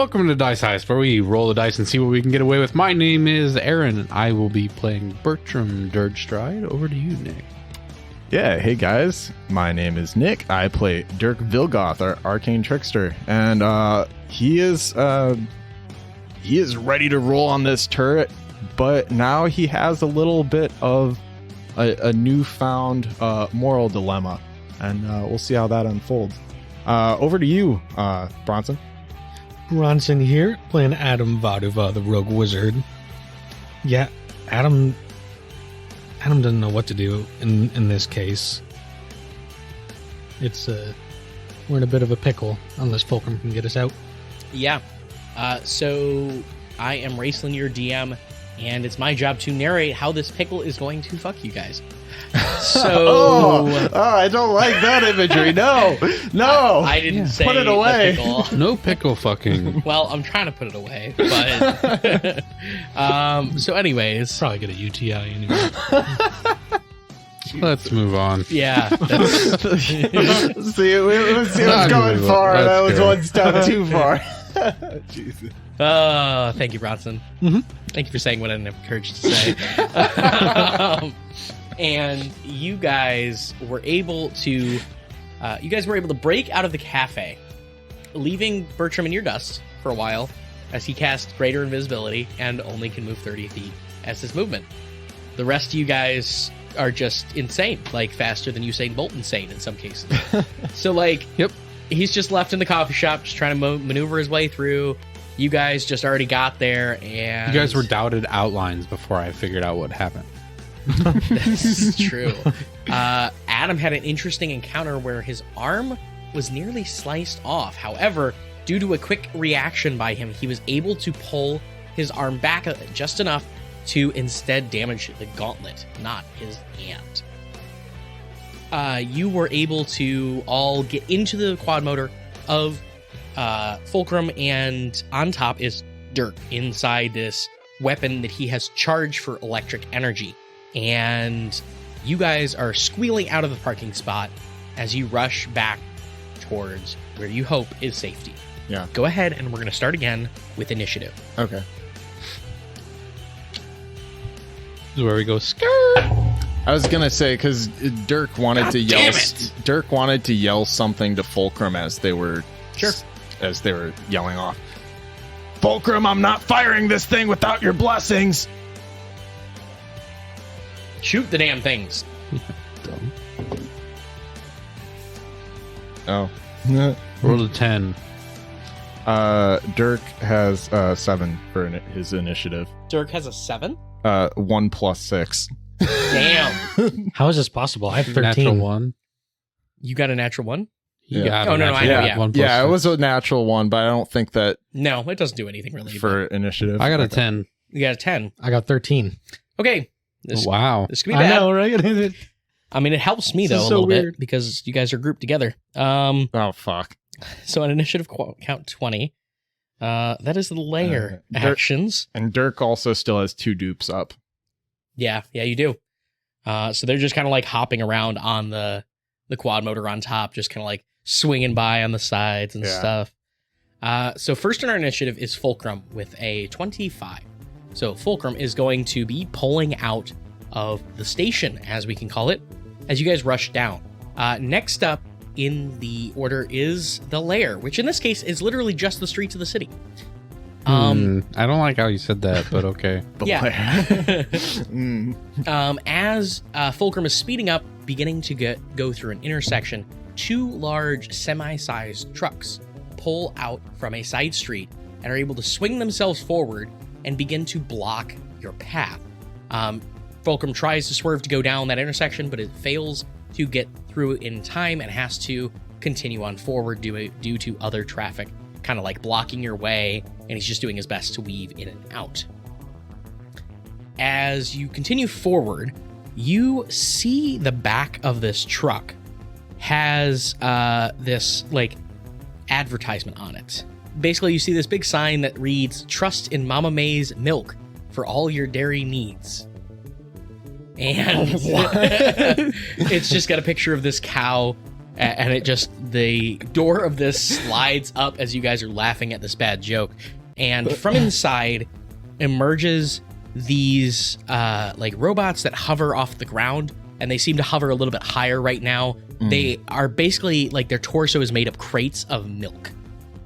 Welcome to Dice Heist, where we roll the dice and see what we can get away with. My name is Aaron, and I will be playing Bertram Dirgestride. Over to you, Nick. Yeah, hey guys, my name is Nick. I play Dirk Vilgoth, our arcane trickster, and he is ready to roll on this turret, but now he has a little bit of a newfound moral dilemma, and we'll see how that unfolds. Over to you, Bronson. Bronson here, playing Adam Vaduva, the rogue wizard. Yeah, Adam doesn't know what to do in this case. It's we're in a bit of a pickle unless Fulcrum can get us out. Yeah. So I am Raceland, your DM, and it's my job to narrate how this pickle is going to fuck you guys. So I don't like that imagery. No. I didn't say put it away. The pickle. No pickle fucking. Well, I'm trying to put it away, but so anyways, Probably get a UTI anyway. Let's move on. yeah. See, let's see what's going Unbelievable. far. That That's was good. one step too far. Jesus. Thank you, Bronson. Mhm. Thank you for saying what I didn't have courage to say. And you guys were able to break out of the cafe, leaving Bertram in your dust for a while as he casts greater invisibility and only can move 30 feet as his movement. The rest of you guys are just insane, like faster than Usain Bolt insane in some cases. So like, Yep. he's just left in the coffee shop, just trying to maneuver his way through. You guys just already got there, and You guys were doubted outlines before I figured out what happened. This is true. Adam had an interesting encounter where his arm was nearly sliced off. However, due to a quick reaction by him, he was able to pull his arm back just enough to instead damage the gauntlet, not his hand. You were able to all get into the quad motor of Fulcrum, and on top is Dirk inside this weapon that he has charged for electric energy. And you guys are squealing out of the parking spot as you rush back towards where you hope is safety. Yeah. Go ahead, and we're going to start again with initiative. Okay. This is where we go skirt. I was gonna say because Dirk wanted God to yell. damn it! Dirk wanted to yell something to Fulcrum as they were Sure. as they were yelling off. Fulcrum, I'm not firing this thing without your blessings. Shoot the damn things. Oh. Roll a 10. Dirk has 7 for his initiative. Dirk has a 7? 1 plus 6. Damn. How is this possible? I have 13. Natural 1. You got a natural 1? You Yeah. got Oh, a no, natural I know, one. yeah. 1 plus Yeah, it 6. was a natural 1, but I don't think that No, it doesn't do anything really. for initiative. I got a Okay. 10. You got a 10. I got 13. Okay. This Wow. could be bad. right? I mean, it helps me, This though, is a so little weird. bit because you guys are grouped together. Oh, fuck. So an initiative count 20. That is the layer Dirk- actions. And Dirk also still has 2 dupes up. Yeah, you do. So they're just kind of like hopping around on the quad motor on top, just kind of like swinging by on the sides and Yeah. stuff. So first in our initiative is Fulcrum with a 25. So Fulcrum is going to be pulling out of the station, as we can call it, as you guys rush down. Next up in the order is the lair, which in this case is literally just the streets of the city. I don't like how you said that, but okay. Yeah. Mm. As Fulcrum is speeding up, beginning to go through an intersection, 2 large semi-sized trucks pull out from a side street and are able to swing themselves forward and begin to block your path. Fulcrum tries to swerve to go down that intersection, but it fails to get through in time and has to continue on forward due to other traffic kind of like blocking your way, and he's just doing his best to weave in and out. As you continue forward, you see the back of this truck has this like advertisement on it. Basically, you see this big sign that reads, "Trust in Mama May's milk for all your dairy needs." And it's just got a picture of this cow and it just, the door of this slides up as you guys are laughing at this bad joke, and from inside emerges these like robots that hover off the ground, and they seem to hover a little bit higher right now. They are basically like, their torso is made of crates of milk,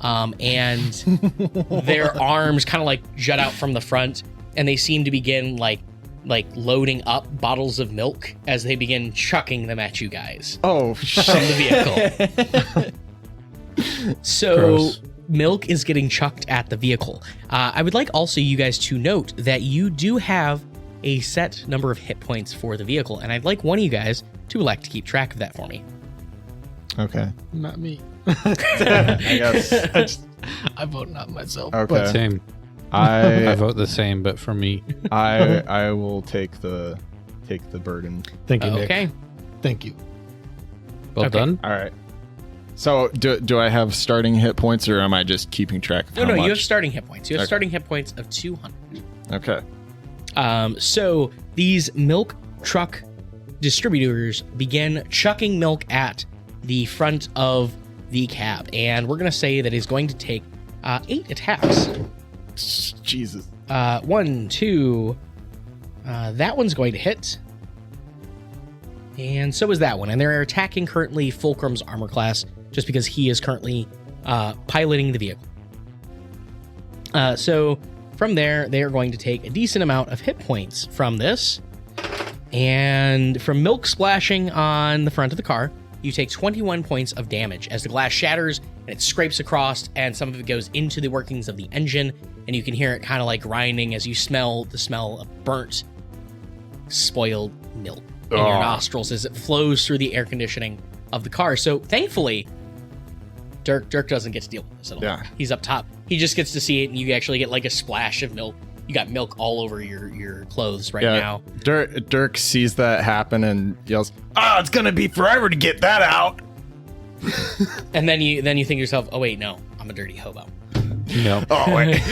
and their arms kind of like jut out from the front, and they seem to begin like loading up bottles of milk as they begin chucking them at you guys Oh, from the vehicle. So Gross. milk is getting chucked at the vehicle. I would like also you guys to note that you do have a set number of hit points for the vehicle, and I'd like one of you guys to elect to keep track of that for me. Okay. Not me. I guess. I vote not myself. Okay. Same. I I vote the same, but for me. I will take the burden. Thank you, Nick. Okay. Thank you. Well Okay. done. All right. So do I have starting hit points, or am I just keeping track of No, how no, much? you have starting hit points. You have Okay. starting hit points of 200. Okay. So these milk truck distributors begin chucking milk at the front of the cab, and we're going to say that it's going to take 8 attacks. Jesus. 1, 2. That one's going to hit. And so is that one. And they're attacking currently Fulcrum's armor class just because he is currently piloting the vehicle. So from there, they are going to take a decent amount of hit points from this. And from milk splashing on the front of the car, you take 21 points of damage as the glass shatters and it scrapes across, and some of it goes into the workings of the engine, and you can hear it kind of like grinding as you smell the smell of burnt, spoiled milk in your Oh. nostrils as it flows through the air conditioning of the car. So thankfully, Dirk doesn't get to deal with this at all. Yeah. He's up top. He just gets to see it, and you actually get like a splash of milk. You got milk all over your clothes right Yeah. now. Dirk sees that happen and yells, "Oh, it's gonna be forever to get that out." And then you think to yourself, oh wait, no, I'm a dirty hobo. No. Oh wait.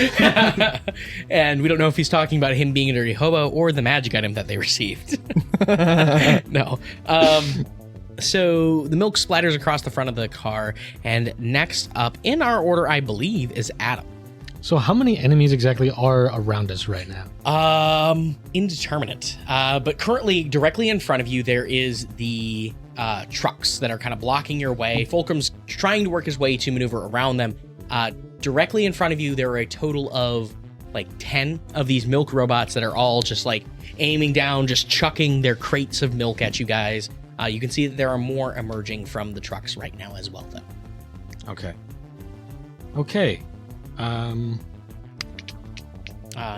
And we don't know if he's talking about him being a dirty hobo or the magic item that they received. No. So the milk splatters across the front of the car, and next up in our order, I believe, is Adam. So how many enemies exactly are around us right now? Indeterminate. But currently, directly in front of you, there is the trucks that are kind of blocking your way. Fulcrum's trying to work his way to maneuver around them. Directly in front of you, there are a total of like 10 of these milk robots that are all just like aiming down, just chucking their crates of milk at you guys. You can see that there are more emerging from the trucks right now as well, though. Okay. Okay.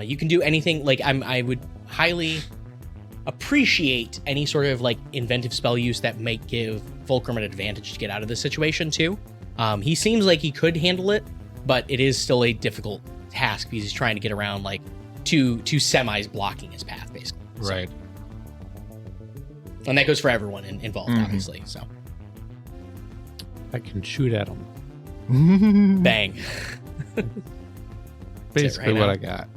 You can do anything. Like I would highly appreciate any sort of like inventive spell use that might give Fulcrum an advantage to get out of this situation too. He seems like he could handle it, but it is still a difficult task because he's trying to get around like two semis blocking his path, basically. So- Right. and that goes for everyone involved, Mhm. obviously. So I can shoot at them. bang. Basically right what now. I got.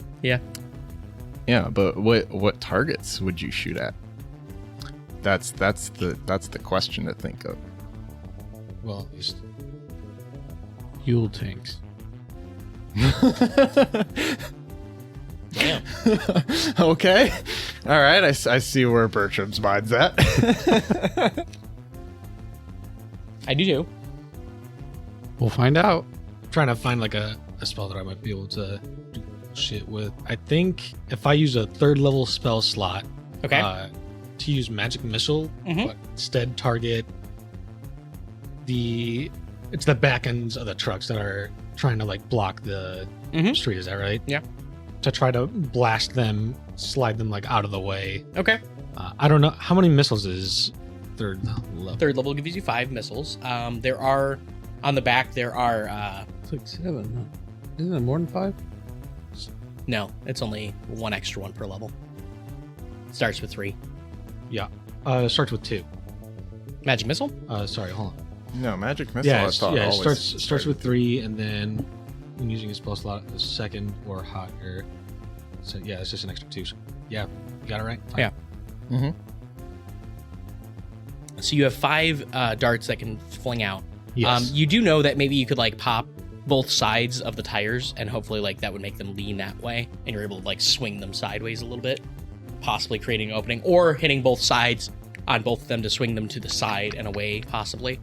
Yeah, but what targets would you shoot at? That's the question to think of. Well, it's- Fuel tanks. Damn. Okay. All right. I see where Bertram's mind's at. I do too. We'll find out. trying to find like a spell that I might be able to do shit with. I think if I use a 3rd level spell slot, Okay. to use magic missile, Mhm. but instead target the back ends of the trucks that are trying to like block the Mhm. street. Is that right? Yeah. To try to blast them, slide them like out of the way. Okay. I don't know how many missiles is 3rd level. 3rd level gives you 5 missiles. There are on the back. There are It's like 7. Huh? Isn't it more than 5? no. It's only one extra one per level. Starts with 3. It starts with 2. Magic missile. Sorry, hold on. No, magic missile. Yeah, I thought it always starts with 3, and then when using a spell slot, a 2nd or higher. So yeah, it's just an extra 2. So, yeah, you got it right. Fine. Yeah. So you have 5 darts that can fling out. Yes. You do know that maybe you could like pop both sides of the tires, and hopefully like that would make them lean that way, and you're able to like swing them sideways a little bit, possibly creating an opening, or hitting both sides on both of them to swing them to the side and away, possibly.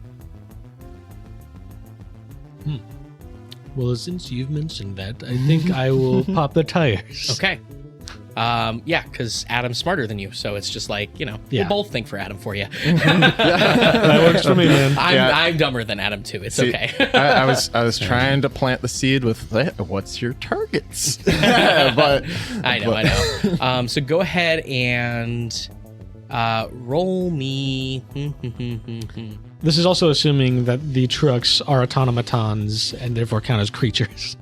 Well, since you've mentioned that, I think I will pop the tires. Okay. Yeah, because Adam's smarter than you, so it's just like, Yeah. we'll both think for Adam for you. That works for me, man. I'm dumber than Adam too. It's See, okay. I was trying to plant the seed with what's your targets, but I know. So go ahead and roll me. This is also assuming that the trucks are automatons and therefore count as creatures.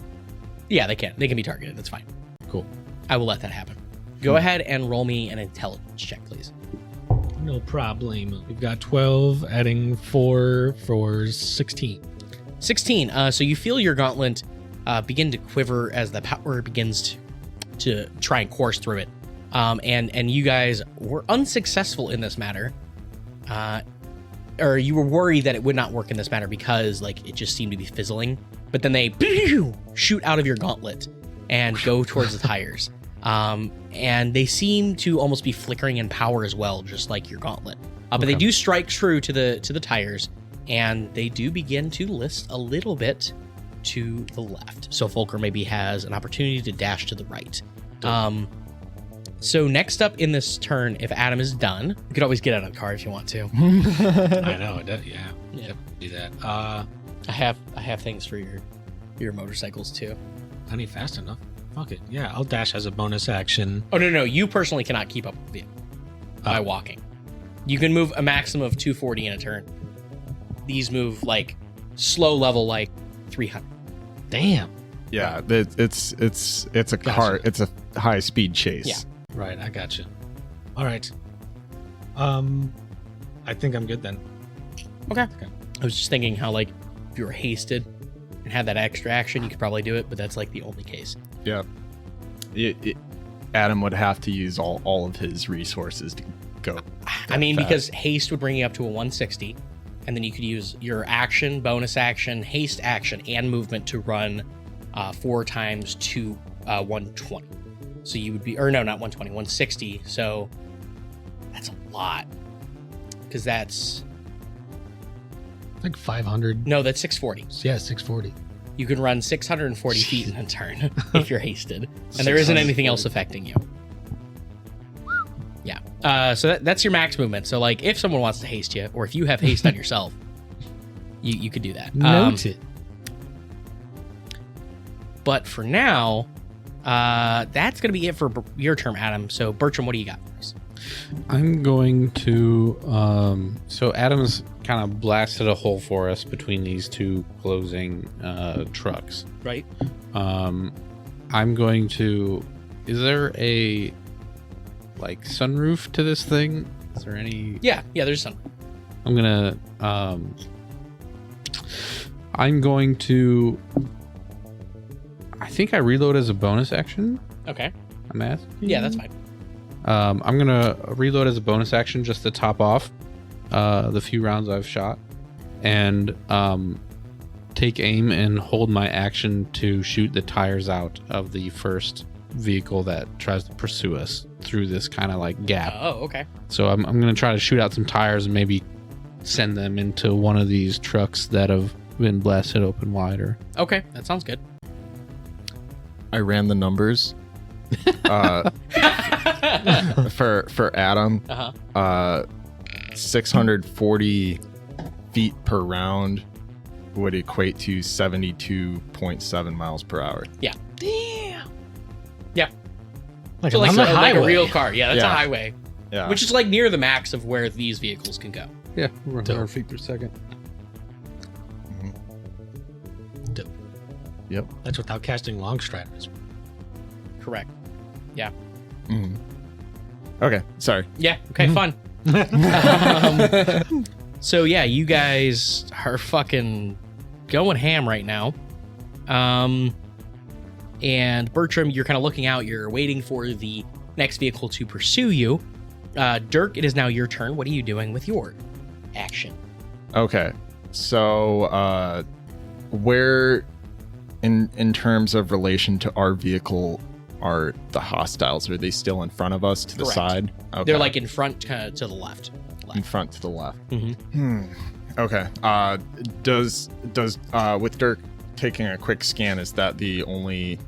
Yeah, they can. They can be targeted. That's fine. Cool. I will let that happen. Go ahead and roll me an intelligence check, please. No problem. We've got 12, adding 4 for 16. 16. So you feel your gauntlet begin to quiver as the power begins to try and course through it. And you guys were unsuccessful in this matter. Or you were worried that it would not work in this matter because like it just seemed to be fizzling. But then they shoot out of your gauntlet and go towards the tires. And they seem to almost be flickering in power as well, just like your gauntlet. But they do strike true to the tires, and they do begin to list a little bit to the left. So Volker maybe has an opportunity to dash to the right. So next up in this turn, if Adam is done, you could always get out of the car if you want to. I know. Yeah. Do that. I have things for your motorcycles too. I need fast enough. Fuck it. Yeah, I'll dash as a bonus action. Oh no, you personally cannot keep up with it by walking. You can move a maximum of 240 in a turn. These move like slow level, like 300. Damn. yeah, it's a car. It's a high speed chase. Yeah. Right, I got you. All right. I think I'm good then. Okay. I was just thinking how like if you were hasted and had that extra action, you could probably do it, but that's like the only case. Yeah. Adam would have to use all of his resources to go. I mean, fast. because haste would bring you up to a 160, and then you could use your action, bonus action, haste action, and movement to run 4 times to 120. So you would be, or no, not 120, 160. So that's a lot. Because that's, Like 500. no, that's 640. Yeah, 640. You can run 640 feet in a turn if you're hasted, and there isn't anything else affecting you. Yeah. So that's your max movement. So like, if someone wants to haste you, or if you have haste on yourself, you could do that. Noted. But for now, that's gonna be it for your turn, Adam. So Bertram, what do you got for us? I'm going to so Adam's kind of blasted a hole for us between these two closing trucks. Right. I'm going to, is there a like sunroof to this thing? Is there any? Yeah, there's some. I'm gonna I think I reload as a bonus action. Okay. I'm asking. Yeah, that's fine. I'm gonna reload as a bonus action just to top off the few rounds I've shot, and take aim and hold my action to shoot the tires out of the first vehicle that tries to pursue us through this kind of like gap. Oh, okay. So I'm gonna try to shoot out some tires and maybe send them into one of these trucks that have been blasted open wider. Okay, that sounds good. I ran the numbers for Adam. Uh-huh. 640 feet per round would equate to 72.7 miles per hour. Yeah. Damn. Yeah. Like, So like, on the like a highway. real car. Yeah, that's a Yeah. highway. Yeah. Which is like near the max of where these vehicles can go. Yeah, Dope. 100 feet per second. Yep. That's without casting long striders. Correct. Yeah. Mhm. Okay. Sorry. Yeah. Okay, fun. So yeah, you guys are fucking going ham right now. And Bertram, you're kind of looking out. You're waiting for the next vehicle to pursue you. Dirk, it is now your turn. What are you doing with your? action. Okay. So, where, in terms of relation to our vehicle, are the hostiles? Are they still in front of us to the Correct. side? Okay. They're like in front to the left. in front to the left. Mhm. Okay. Does with Dirk taking a quick scan, is that the only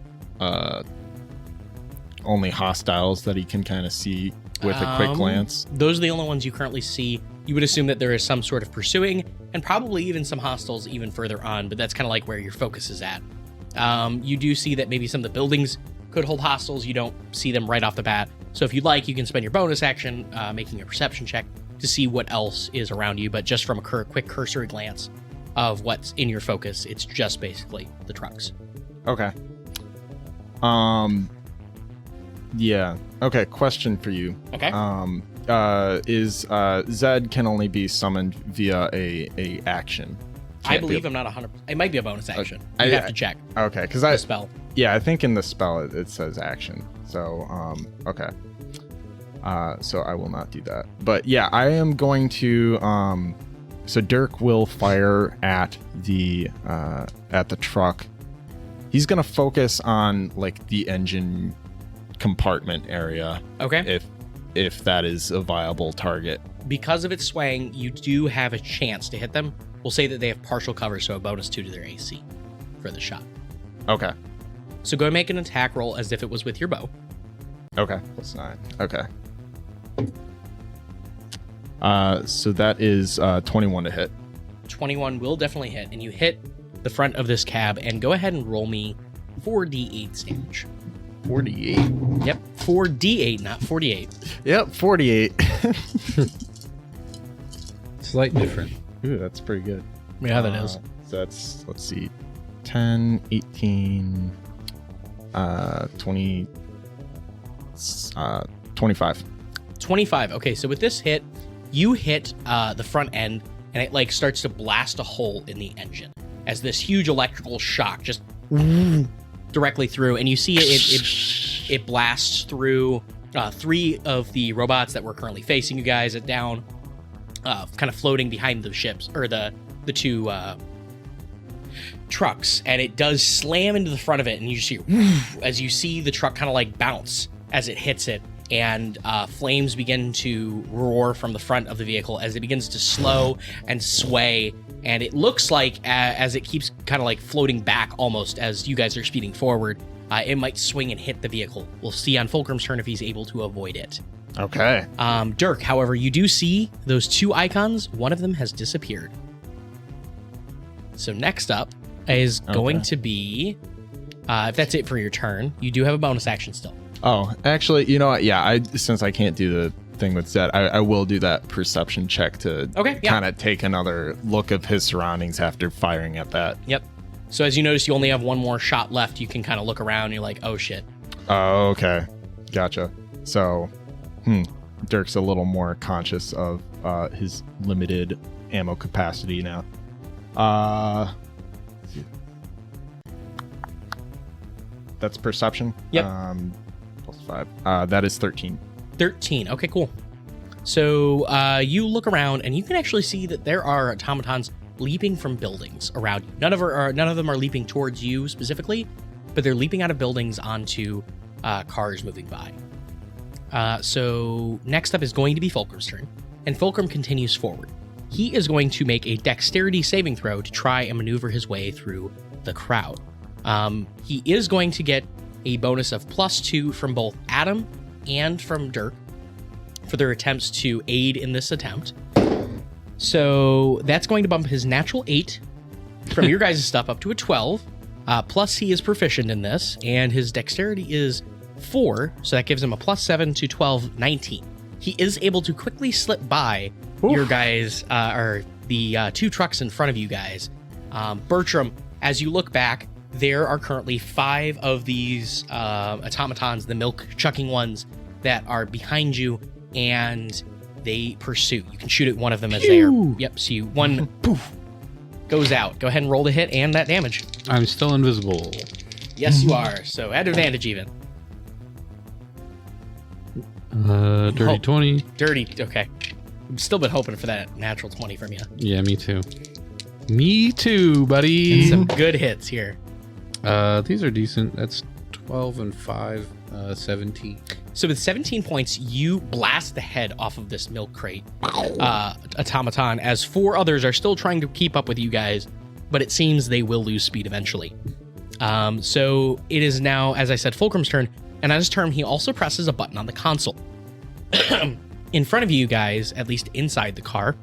hostiles that he can kind of see with a quick glance? Those are the only ones you currently see. You would assume that there is some sort of pursuing, and probably even some hostiles even further on, but that's kind of like where your focus is at. You do see that maybe some of the buildings could hold hostiles. You don't see them right off the bat. So if you'd like, you can spend your bonus action making a perception check to see what else is around you, but just from a quick cursory glance of what's in your focus, it's just basically the trucks. Okay. Yeah. Okay, question for you. Okay. Is Zed can only be summoned via a action. I believe I'm not 100%. It might be a bonus action. I You have to check Okay, because the spell. I think in the spell it says action. So okay. So I will not do that. But yeah, I am going to so Dirk will fire at the truck. He's gonna focus on like the engine compartment area, Okay. if that is a viable target. Because of its swaying, you do have a chance to hit them. We'll say that they have partial cover, so a bonus 2 to their AC for the shot. Okay. So go and make an attack roll as if it was with your bow. Okay. +9. Okay. So that is 21 to hit. 21 will definitely hit, and you hit the front of this cab, and go ahead and roll me 4d8 damage. 48. Yep, 4d8, not 48. Yep, 48. Slight different. Ooh, that's pretty good. Yeah, that is. So that's, let's see, 10, 18, 20, 25. 25. Okay, so with this hit, you hit the front end, and it like starts to blast a hole in the engine as this huge electrical shock just directly through, and you see it blasts through 3 of the robots that were currently facing you guys down, kind of floating behind the ships or the 2 trucks, and it does slam into the front of it, and you see as you see the truck kind of like bounce as it hits it, and flames begin to roar from the front of the vehicle as it begins to slow and sway, and it looks like as it keeps kind of like floating back almost as you guys are speeding forward, it might swing and hit the vehicle. We'll see on Fulcrum's turn if he's able to avoid it. Okay. Dirk, however, you do see those 2 icons. One of them has disappeared. So next up is going to be, if that's it for your turn, you do have a bonus action still. Oh, actually, you know what? Yeah, since I can't do the thing with Zed, I will do that perception check to kind of take another look of his surroundings after firing at that. Yep. So as you notice, you only have 1 more shot left. You can kind of look around and you're like, oh shit. Oh, okay. Gotcha. So, Dirk's a little more conscious of his limited ammo capacity now. That's perception. Yep. +5. That is 13. 13. Okay, cool. So you look around and you can actually see that there are automatons leaping from buildings around you. None of them are leaping towards you specifically, but they're leaping out of buildings onto cars moving by. So next up is going to be Fulcrum's turn, and Fulcrum continues forward. He is going to make a dexterity saving throw to try and maneuver his way through the crowd. He is going to get a bonus of +2 from both Adam and from Dirk for their attempts to aid in this attempt. So that's going to bump his natural 8 from your guys' stuff up to a 12. Plus he is proficient in this, and his dexterity is 4, so that gives him a +7 to 12, 19. He is able to quickly slip by your guys, or the 2 trucks in front of you guys. Bertram, as you look back, there are currently 5 of these automatons, the milk-chucking ones, that are behind you, and they pursue. You can shoot at one of them as they are. Yep, so one poof goes out. Go ahead and roll the hit and that damage. I'm still invisible. Yes, you are. So at advantage even. Dirty 20. Dirty. Okay. I've still been hoping for that natural 20 from you. Yeah, me too. Me too, buddy. Some good hits here. These are decent. That's 12 and 5, 17. So with 17 points, you blast the head off of this milk crate automaton, as 4 others are still trying to keep up with you guys, but it seems they will lose speed eventually. So it is now, as I said, Fulcrum's turn, and on his turn, he also presses a button on the console. In front of you guys, at least inside the car,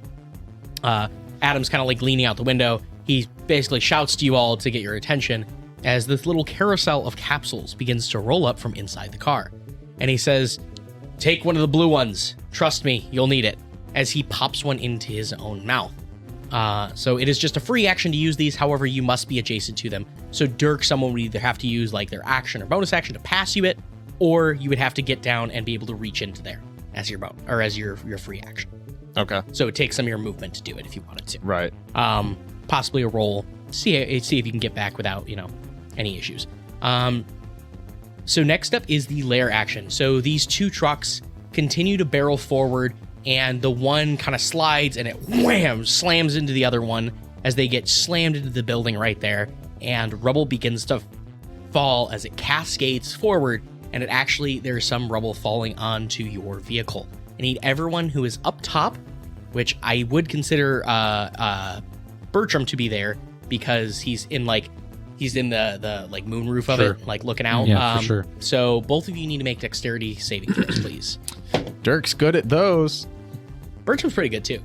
Adam's kind of like leaning out the window. He basically shouts to you all to get your attention as this little carousel of capsules begins to roll up from inside the car. And he says, "Take one of the blue ones. Trust me, you'll need it," as he pops one into his own mouth. So it is just a free action to use these. However, you must be adjacent to them. So Dirk, someone would either have to use like their action or bonus action to pass you it, or you would have to get down and be able to reach into there as your as your free action. Okay. So it takes some of your movement to do it if you wanted to. Right. Possibly a roll. See if you can get back without, any issues. So next up is the lair action. So these 2 trucks continue to barrel forward, and the one kind of slides and it wham slams into the other one as they get slammed into the building right there, and rubble begins to fall as it cascades forward, and there's some rubble falling onto your vehicle. I need everyone who is up top, which I would consider Bertram to be there because he's in the like moonroof of Sure. it, like looking out. Yeah, for sure. So both of you need to make dexterity saving throws, please. Dirk's good at those. Bertram's pretty good too.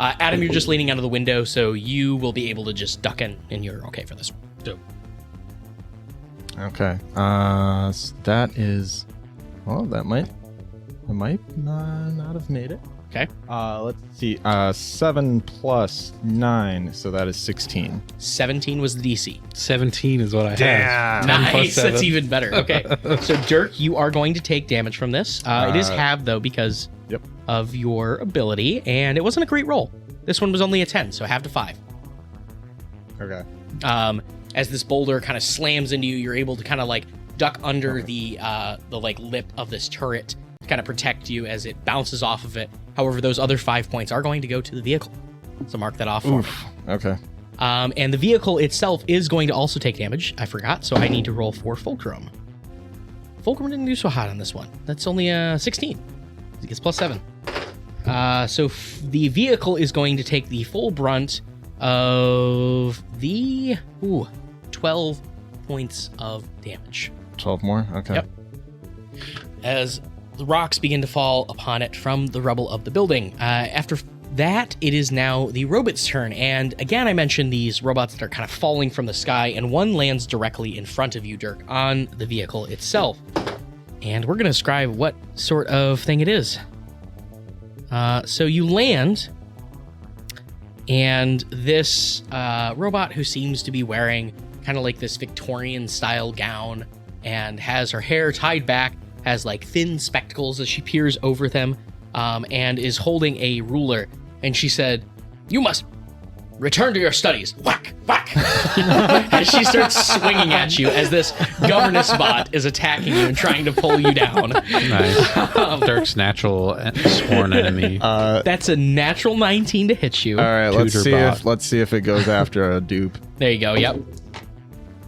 Adam, you're just leaning out of the window, so you will be able to just duck in, and you're okay for this one. Dope. Okay. So that is. Well, I might not have made it. Okay. Let's see. 7 plus 9, so that is 16. 17 was the DC. 17 is what I have. Damn. 10 plus Nice. That's 7. even better. Okay. So Dirk, you are going to take damage from this. It is halved though because Yep. of your ability, and it wasn't a great roll. This one was only a 10, so half to 5. Okay. As this boulder kind of slams into you, you're able to kind of like duck under the like lip of this turret to kind of protect you as it bounces off of it. However, those other 5 points are going to go to the vehicle. So mark that off for me. Okay. And the vehicle itself is going to also take damage. I forgot, so I need to roll for Fulcrum. Fulcrum didn't do so hot on this one. That's only 16. He gets plus 7. So the vehicle is going to take the full brunt of the 12 points of damage. 12 more? Okay. Yep. As the rocks begin to fall upon it from the rubble of the building. After that, it is now the robot's turn. And again, I mentioned these robots that are kind of falling from the sky, and one lands directly in front of you, Dirk, on the vehicle itself. And we're going to describe what sort of thing it is. So you land, and this robot, who seems to be wearing kind of like this Victorian-style gown and has her hair tied back, has like thin spectacles as she peers over them, and is holding a ruler. And she said, "You must return to your studies." Whack, whack. As she starts swinging at you as this governess bot is attacking you and trying to pull you down. Nice. Dirk's natural sworn enemy. That's a natural 19 to hit you. All right. Tutor Let's see if it goes after a dupe. There you go. Yep.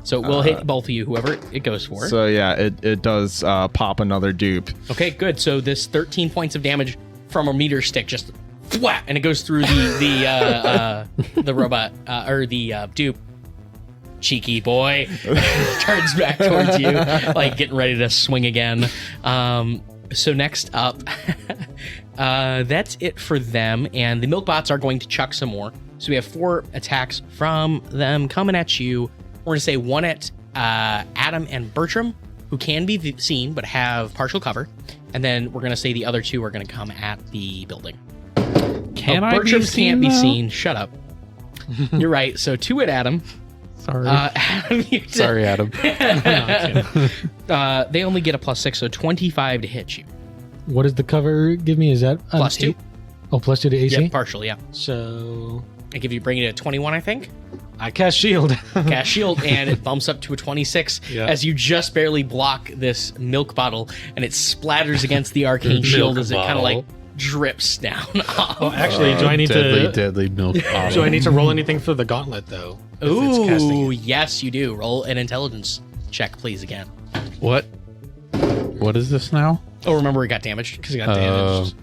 So it will hit both of you, whoever it goes for. So yeah, it does pop another dupe. Okay, good. So this 13 points of damage from a meter stick just whack, and it goes through the robot or the dupe. Cheeky boy turns back towards you, like getting ready to swing again. So next up, that's it for them, and the milk bots are going to chuck some more. So we have 4 attacks from them coming at you. We're going to say 1 at Adam and Bertram, who can be seen but have partial cover. And then we're going to say the other 2 are going to come at the building. Can I be Bertram's seen, can't be though? seen. Shut up. You're right. So 2 at Adam. Sorry. Adam, Sorry, Adam. They only get a +6, so 25 to hit you. What does the cover give me? Is that an +2. 8? Oh, +2 to AC? Yep, partial, yeah. So I give you bring it to 21, I think. I cast shield. Cast shield, and it bumps up to a 26 Yeah. as you just barely block this milk bottle, and it splatters against the arcane shield as it kind of like drips down off. Oh, actually, do I need deadly milk bottle. do I need to roll anything for the gauntlet though? if it's casting Ooh, it? yes, you do. Roll an intelligence check, please, again. What? What is this now? Oh, remember it got damaged. Because it got damaged.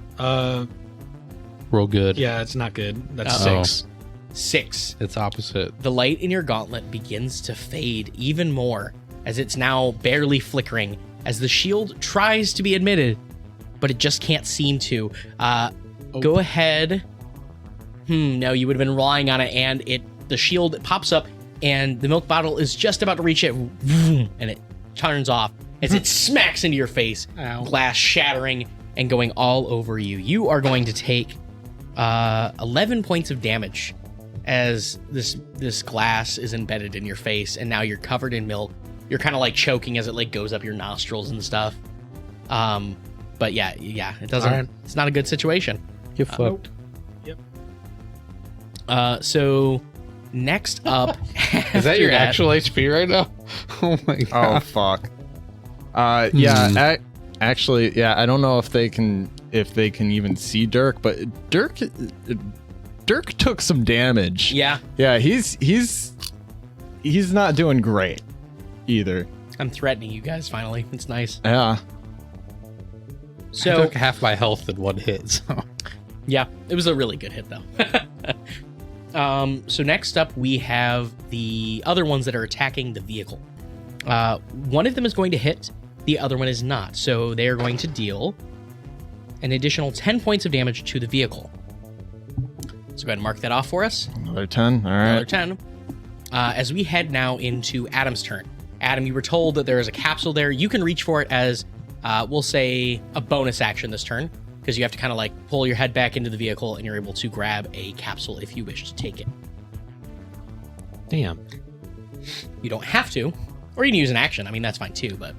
Roll good. Yeah, it's not good. That's Uh-oh. 6. 6. It's opposite. The light in your gauntlet begins to fade even more as it's now barely flickering as the shield tries to be admitted, but it just can't seem to. Go ahead. No, you would have been relying on it, and the shield pops up, and the milk bottle is just about to reach it, and it turns off as it smacks into your face, Ow. glass shattering and going all over you. You are going to take 11 points of damage as this glass is embedded in your face, and now you're covered in milk. You're kind of like choking as it like goes up your nostrils and stuff. But yeah, it doesn't. All right. It's not a good situation. Get fucked. So next up, Is that your actual HP right now? Oh my Oh god. fuck. Yeah. Actually, yeah. I don't know if they can even see Dirk, but Dirk took some damage. Yeah, Yeah. He's not doing great either. I'm threatening you guys. Finally, it's nice. Yeah. I So took half my health in one hit. So yeah, it was a really good hit though. So next up, we have the other ones that are attacking the vehicle. One of them is going to hit, the other one is not. So they are going to deal an additional 10 points of damage to the vehicle. So go ahead and mark that off for us. Another 10. All Another right. 10. As we head now into Adam's turn. Adam, you were told that there is a capsule there. You can reach for it as, we'll say, a bonus action this turn, because you have to kind of like pull your head back into the vehicle and you're able to grab a capsule if you wish to take it. Damn. You don't have to, or you can use an action. I mean, that's fine too, but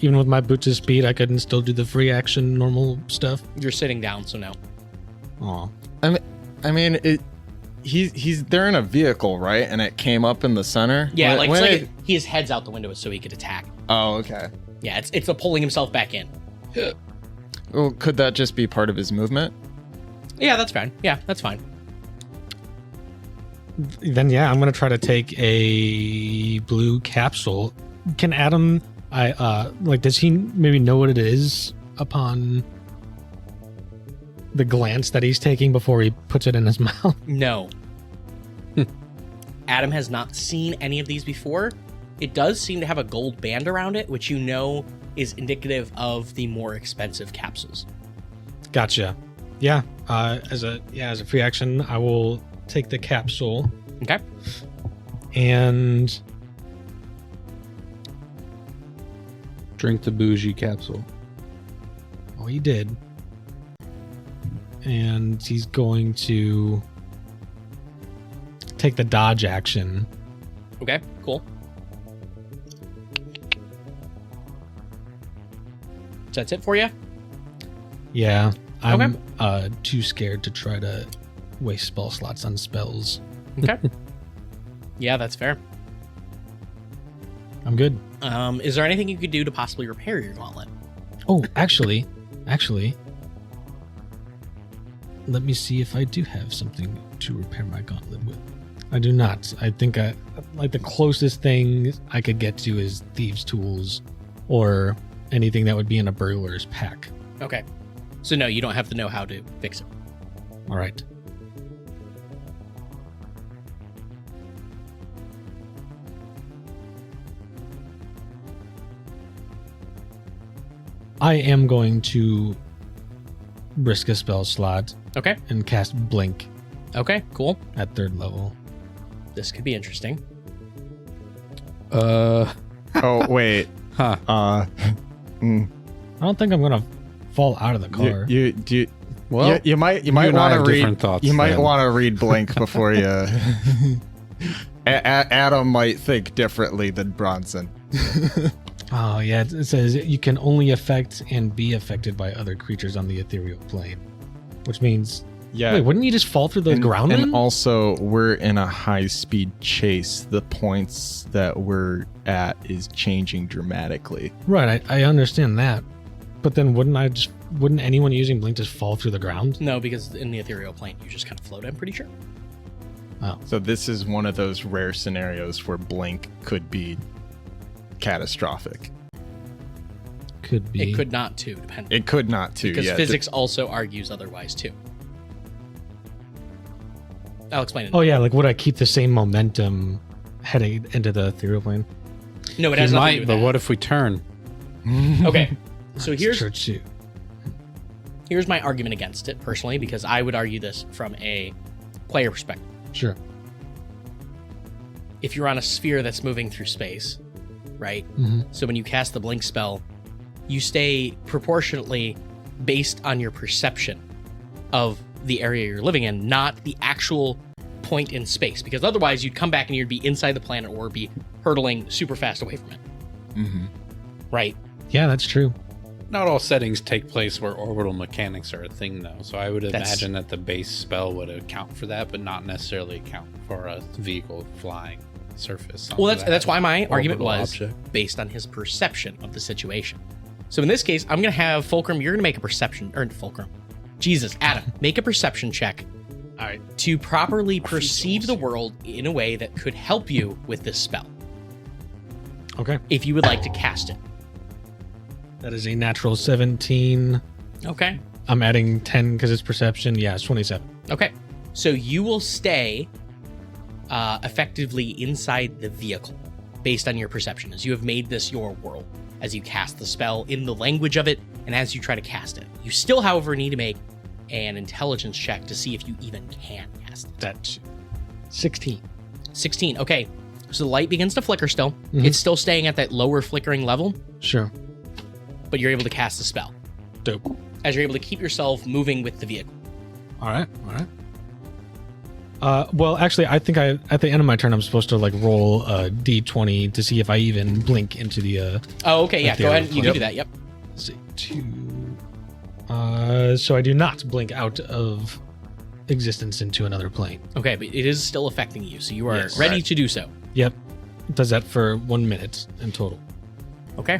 Even with my boots of speed, I couldn't still do the free action normal stuff. you're sitting down, so no. Aw. I mean, they're in a vehicle, right? And it came up in the center. Yeah, When- like, when it's it- like his head's out the window so he could attack. Oh, okay. Yeah, it's a pulling himself back in. Well, could that just be part of his movement? Yeah, that's fine. Yeah, that's fine. Then yeah, I'm gonna try to take a blue capsule. Can Adam? Does he maybe know what it is upon the glance that he's taking before he puts it in his mouth? No. Adam has not seen any of these before. It does seem to have a gold band around it, which you know is indicative of the more expensive capsules. Gotcha. Yeah. As a free action, I will take the capsule Okay. and drink the bougie capsule. oh, he did. And he's going to take the dodge action. Okay, cool. So that's it for you? Yeah, I'm too scared to try to waste spell slots on spells. Okay. Yeah, that's fair. I'm good. Is there anything you could do to possibly repair your gauntlet? Oh, actually, let me see if I do have something to repair my gauntlet with. I do not. I think the closest thing I could get to is thieves' tools or anything that would be in a burglar's pack. Okay. So no, you don't have to know how to fix it. All right. I am going to risk a spell slot Okay. and cast Blink Okay, cool. at 3rd level. This could be interesting. Oh, wait. Huh. I don't think I'm gonna fall out of the car. Well, you might and I want have to read. different thoughts You might then. want to read Blink before you. Adam might think differently than Bronson. Oh yeah, it says you can only affect and be affected by other creatures on the ethereal plane, which means Yeah. wait, wouldn't you just fall through the ground? And then? also, we're in a high-speed chase. The points that we're at is changing dramatically. Right, I understand that, But then wouldn't anyone using blink just fall through the ground? No, because in the ethereal plane, you just kind of float, I'm pretty sure. So this is one of those rare scenarios where blink could be catastrophic. Could be. It could not, too, depending. It could not too. Because yeah, physics also argues otherwise, too. I'll explain it. Oh yeah, like would I keep the same momentum heading into the ethereal plane? No, it You has nothing to do might, with but that. what if we turn? Okay, so It's true too. here's my argument against it, personally, because I would argue this from a player perspective. Sure. If you're on a sphere that's moving through space, right? Mm-hmm. So when you cast the blink spell, you stay proportionately based on your perception of the area you're living in, not the actual point in space. Because otherwise, you'd come back and you'd be inside the planet or be hurtling super fast away from it. Mm-hmm. Right? Yeah, that's true. Not all settings take place where orbital mechanics are a thing, though. So I would That's- imagine that the base spell would account for that, but not necessarily account for a vehicle flying surface. Well, onto that's that why my argument orbital was object. based on his perception of the situation. So in this case, I'm going to have Fulcrum, you're going to make a perception, or Fulcrum. Jesus, Adam, make a perception check. All right. To properly perceive the world in a way that could help you with this spell, Okay. if you would like to cast it. That is a natural 17. Okay. I'm adding 10 because it's perception. Yeah, it's 27. Okay. So you will stay effectively inside the vehicle based on your perception, as you have made this your world, as you cast the spell in the language of it and as you try to cast it. You still, however, need to make an intelligence check to see if you even can cast it. That's 16. 16. Okay. So the light begins to flicker still. Mhm. It's still staying at that lower flickering level, Sure. but you're able to cast the spell Dope. as you're able to keep yourself moving with the vehicle. All right. Well, actually, I think at the end of my turn, I'm supposed to like roll a d20 to see if I even blink into the. Oh, okay. Yeah. Go ahead. You can Yep. do that. Yep. Let's see, 2. So I do not blink out of existence into another plane. Okay. But it is still affecting you. So you are Yes. ready Right. to do so. Yep. It does that for 1 minute in total. Okay.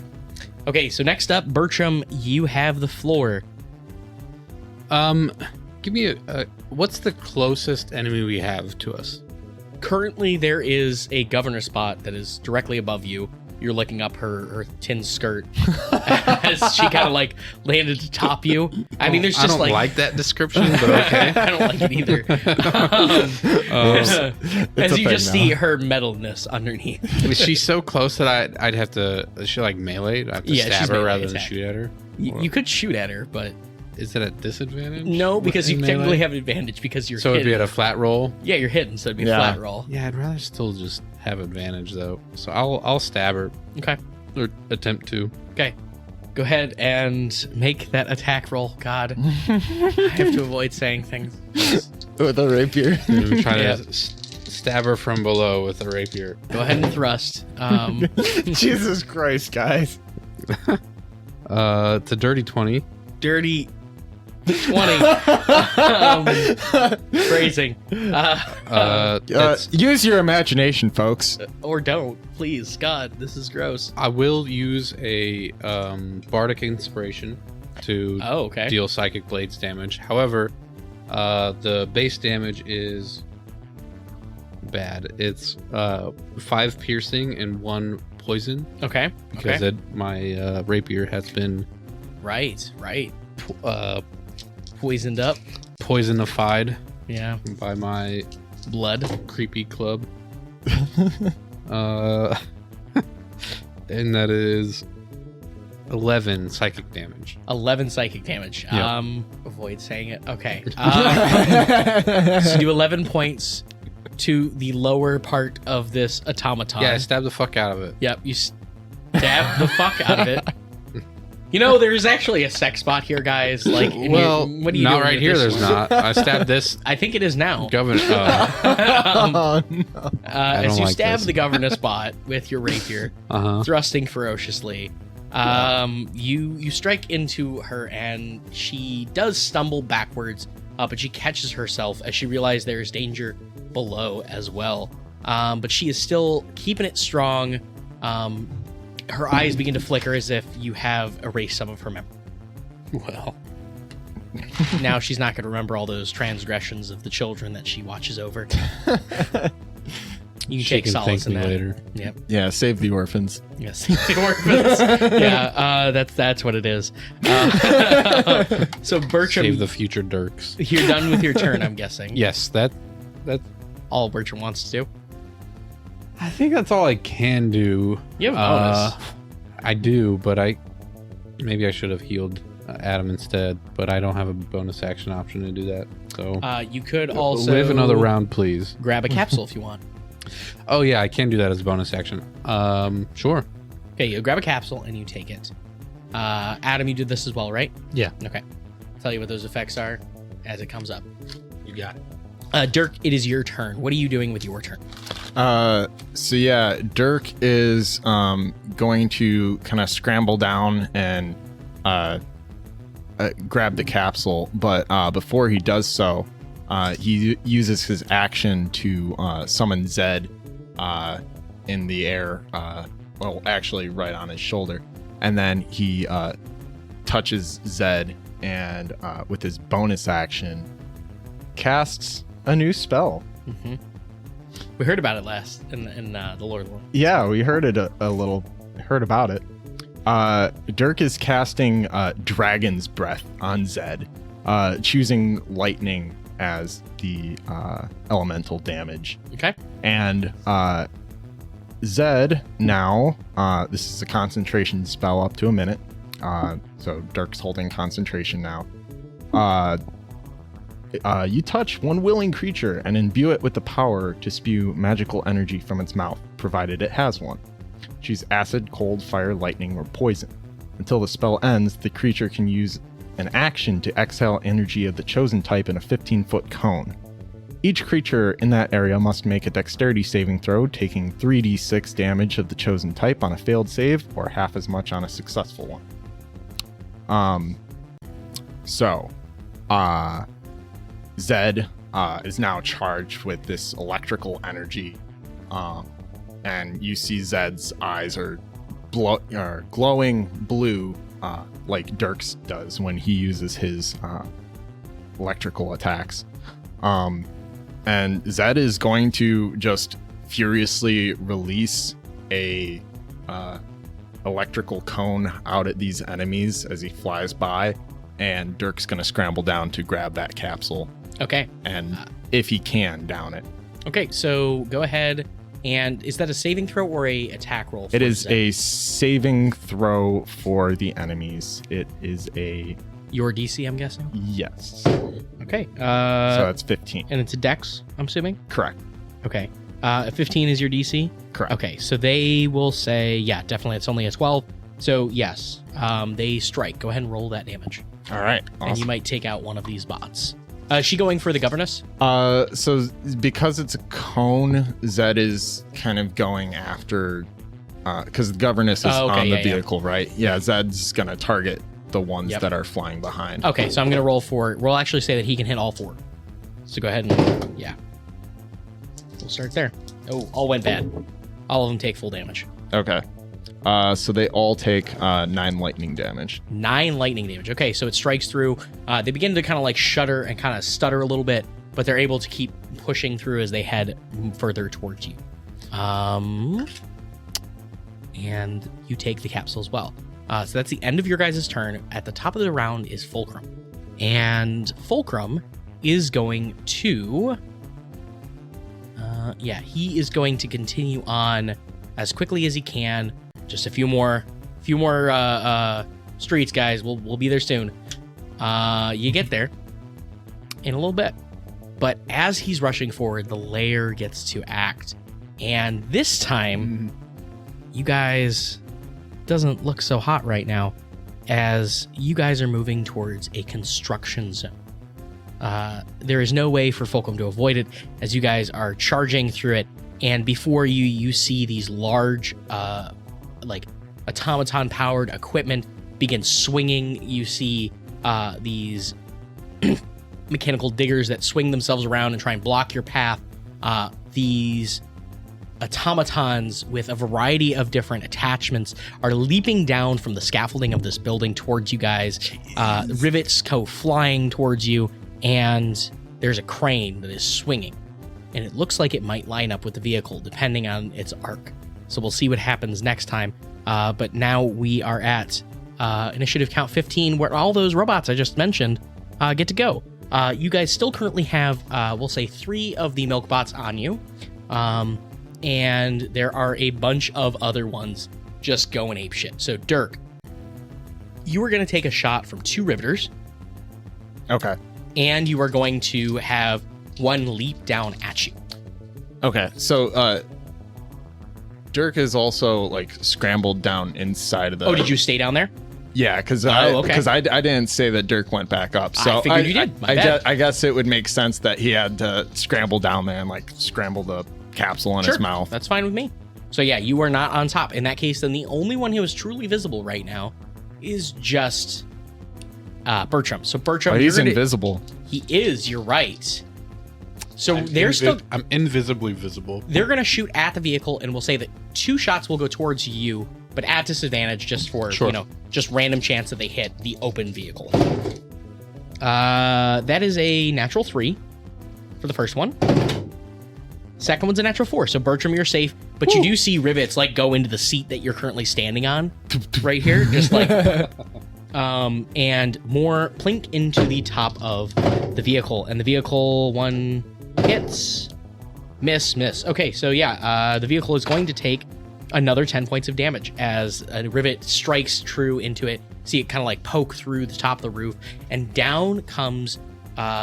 Okay, so next up, Bertram, you have the floor. Give me a what's the closest enemy we have to us? Currently, there is a governor spot that is directly above you. You're looking up her tin skirt as she kind of like landed to top you. I mean, there's I just don't like that description, but okay. I don't like it either. As a you thing just now. see her metalness underneath. Is she so close that I'd have to? Is she like melee? I have to Yeah, stab she's her melee rather than attack. shoot at her. You could shoot at her, but Is it a disadvantage? no, because you in melee? technically have an advantage because you're So it'd be hidden. at a flat roll. Yeah, you're hidden, so it'd be a Yeah. flat roll. Yeah, I'd rather still just have advantage though. So I'll stab her Okay. or attempt to. Okay. Go ahead and make that attack roll. God. I have to avoid saying things. With a rapier. I'm trying Yeah. to stab her from below with a rapier. Go ahead and thrust. Jesus Christ, guys. It's a dirty 20. Dirty 20. Phrasing. That's, Use your imagination, folks. Or don't. Please. God, this is gross. I will use a bardic inspiration to Oh, okay. deal psychic blades damage. However, the base damage is bad. It's 5 piercing and 1 poison Okay. because Okay. my rapier has been Right. Poisoned up. poisonified Yeah. by my Blood. creepy club. And that is 11 psychic damage. 11 psychic damage. Yeah. Avoid saying it. Okay. So do 11 points to the lower part of this automaton. Yeah, I stabbed the fuck out of it. Yep, you stab the fuck out of it. You know, there's actually a sex spot here, guys. Like, and Well, what are you not doing right with here. this There's one? not. I stabbed this I think it is now. governor. Oh, no. As don't you like stab this. the governor spot with your rapier, thrusting ferociously, you strike into her, and she does stumble backwards, but she catches herself as she realizes there is danger below as well. But she is still keeping it strong. Her eyes begin to flicker as if you have erased some of her memory. Well, Now she's not going to remember all those transgressions of the children that she watches over. You can she take can solace thank in me that. later. Yep. Yeah, save the orphans. Yes. The orphans. Yeah. That's what it is. So Bertram, Save the future Dirks. you're done with your turn, I'm guessing. Yes, that's All Bertram wants to do. I think that's all I can do. You have a bonus. I do, but maybe I should have healed Adam instead, but I don't have a bonus action option to do that. So You could also live another round, please. grab a capsule if you want. Oh yeah, I can do that as a bonus action. Sure. Okay, you grab a capsule and you take it. Adam, you did this as well, right? Yeah. Okay. Tell you what those effects are as it comes up. You got it. Dirk, it is your turn. What are you doing with your turn? So yeah, Dirk is going to kind of scramble down and grab the capsule, but before he does so, he uses his action to summon Zed in the air, well, actually right on his shoulder, and then he touches Zed and with his bonus action casts a new spell. Mm-hmm. We heard about it last in the Lord of the Rings. Yeah, we heard it a little. Heard about it. Dirk is casting Dragon's Breath on Zed, choosing lightning as the elemental damage. Okay. And Zed now, this is a concentration spell up to a minute. So Dirk's holding concentration now. You touch one willing creature and imbue it with the power to spew magical energy from its mouth, provided it has one. Choose acid, cold, fire, lightning, or poison. Until the spell ends, the creature can use an action to exhale energy of the chosen type in a 15-foot cone. Each creature in that area must make a dexterity saving throw, taking 3d6 damage of the chosen type on a failed save, or half as much on a successful one. Zed is now charged with this electrical energy, and you see Zed's eyes are glowing blue, like Dirk's does when he uses his electrical attacks. And Zed is going to just furiously release a electrical cone out at these enemies as he flies by, and Dirk's going to scramble down to grab that capsule. Okay. And if he can, down it. Okay, so go ahead. And is that a saving throw or a attack roll? It is Zed? a saving throw for the enemies. It is a Your DC, I'm guessing? yes. Okay. So that's 15. And it's a dex, I'm assuming? Correct. Okay. 15 is your DC? Correct. Okay, so they will say, yeah, definitely it's only a 12. So yes, they strike. Go ahead and roll that damage. All right. And you Awesome. might take out one of these bots. Is she going for the governess? So because it's a cone, Zed is kind of going after, because the governess is on the vehicle, right? Yeah, Zed's gonna target the ones that are flying behind. Okay, so I'm going to roll for, we'll actually say that he can hit all four. So go ahead and, yeah. We'll start there. Oh, all went bad. All of them take full damage. Okay. So they all take 9 lightning damage. 9 lightning damage. Okay, so it strikes through. They begin to kind of like shudder and kind of stutter a little bit, but they're able to keep pushing through as they head further towards you. And you take the capsule as well. So that's the end of your guys' turn. At the top of the round is Fulcrum. And Fulcrum is going to... he is going to continue on as quickly as he can. Just a few more streets, guys. We'll be there soon. You get there in a little bit. But as he's rushing forward, the lair gets to act. And this time, you guys... doesn't look so hot right now as you guys are moving towards a construction zone. There is no way for Fulcrum to avoid it as you guys are charging through it, and before you see these large like automaton powered equipment begin swinging. You see these mechanical diggers that swing themselves around and try and block your path. These automatons with a variety of different attachments are leaping down from the scaffolding of this building towards you guys. Rivets go flying towards you, and there's a crane that is swinging. And it looks like it might line up with the vehicle, depending on its arc. So we'll see what happens next time. But now we are at initiative count 15, where all those robots I just mentioned get to go. You guys still currently have, we'll say, 3 of the milk bots on you. And there are a bunch of other ones just going apeshit. So, Dirk, you are going to take a shot from 2 riveters, Okay. and you are going to have one leap down at you. Okay. So Dirk is also like scrambled down inside of the. Oh, did you stay down there? Yeah, because okay. I didn't say that Dirk went back up. So I figured you did. My bad. I guess it would make sense that he had to scramble down there and like scramble the capsule in Sure, his mouth. that's fine with me. So yeah, you are not on top. In that case, then the only one who is truly visible right now is just Bertram. So Bertram, Oh, he's you're gonna- invisible. He is. You're right. So I'm I'm invisibly visible. they're going to shoot at the vehicle, and we'll say that 2 shots will go towards you, but at disadvantage, just for Sure. just random chance that they hit the open vehicle. That is a natural 3 for the first one. Second one's a natural 4. So Bertram, you're safe, but you do see rivets like go into the seat that you're currently standing on, right here, just like. And more plink into the top of the vehicle, and the vehicle one hits, miss. Okay, so yeah, the vehicle is going to take another 10 points of damage as a rivet strikes true into it. See it kind of like poke through the top of the roof, and down comes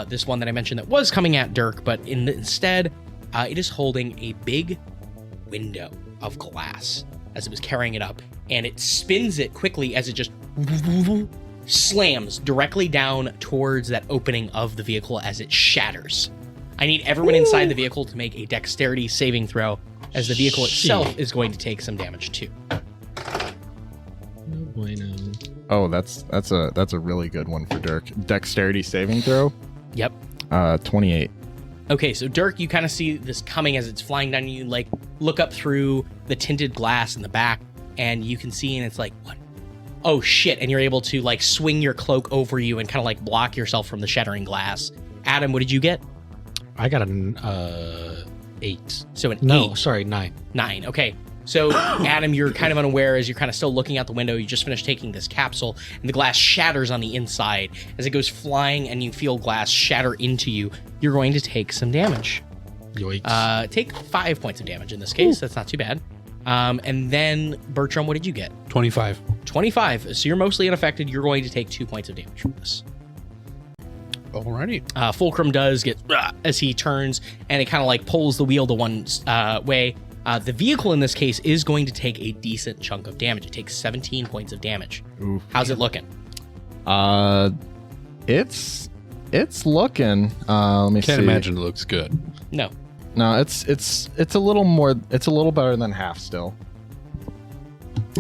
this one that I mentioned that was coming at Dirk, but instead it is holding a big window of glass as it was carrying it up, and it spins it quickly as it just slams directly down towards that opening of the vehicle as it shatters. I need everyone inside the vehicle to make a dexterity saving throw, as the vehicle itself is going to take some damage too. No bueno. Oh, that's a really good one for Dirk. Dexterity saving throw. Yep. 28. Okay, so Dirk, you kind of see this coming as it's flying down. You like look up through the tinted glass in the back, and you can see, and it's like, what? Oh shit! And you're able to like swing your cloak over you and kind of like block yourself from the shattering glass. Adam, what did you get? I got an 8. So an No, 8. sorry, 9. 9. Okay. So, Adam, you're kind of unaware as you're kind of still looking out the window. You just finished taking this capsule, and the glass shatters on the inside. As it goes flying and you feel glass shatter into you, you're going to take some damage. Yoinks. Take 5 points of damage in this case. That's not too bad. And then, Bertram, what did you get? 25. 25. So you're mostly unaffected. You're going to take 2 points of damage from this. Alrighty. Fulcrum does get as he turns, and it kind of like pulls the wheel to one way. The vehicle in this case is going to take a decent chunk of damage. It takes 17 points of damage. Oof. How's it looking? It's looking. Let me see. Can't imagine it looks good. No. No, it's a little more. It's a little better than half still.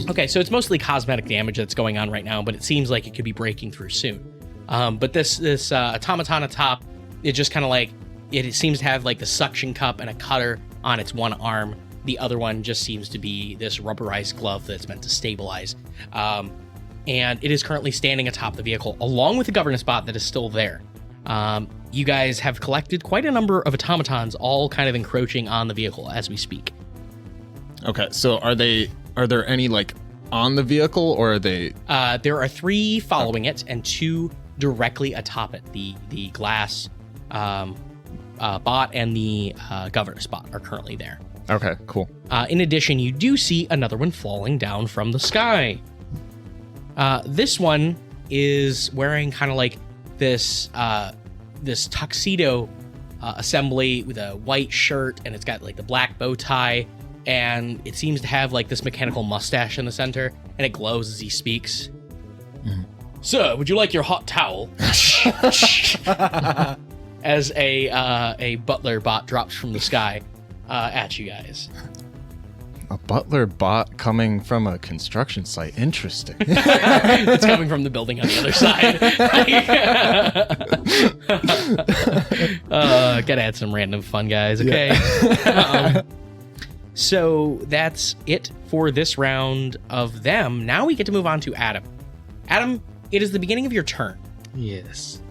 Okay, so it's mostly cosmetic damage that's going on right now, but it seems like it could be breaking through soon. But this automaton atop, it just kind of like it seems to have like the suction cup and a cutter on its one arm. The other one just seems to be this rubberized glove that's meant to stabilize. And it is currently standing atop the vehicle, along with the governance bot that is still there. You guys have collected quite a number of automatons, all kind of encroaching on the vehicle as we speak. Okay, so are there any like on the vehicle, or are they? There are 3 following it and 2 directly atop it. The glass bot and the governance bot are currently there. Okay, cool. In addition, you do see another one falling down from the sky. This one is wearing kind of like this tuxedo assembly with a white shirt, and it's got like the black bow tie, and it seems to have like this mechanical mustache in the center, and it glows as he speaks. Sir, would you like your hot towel? As a butler bot drops from the sky at you guys. A butler bot coming from a construction site. Interesting. It's coming from the building on the other side. Gotta add some random fun guys, okay? So that's it for this round of them. Now we get to move on to Adam. Adam, it is the beginning of your turn, Yes.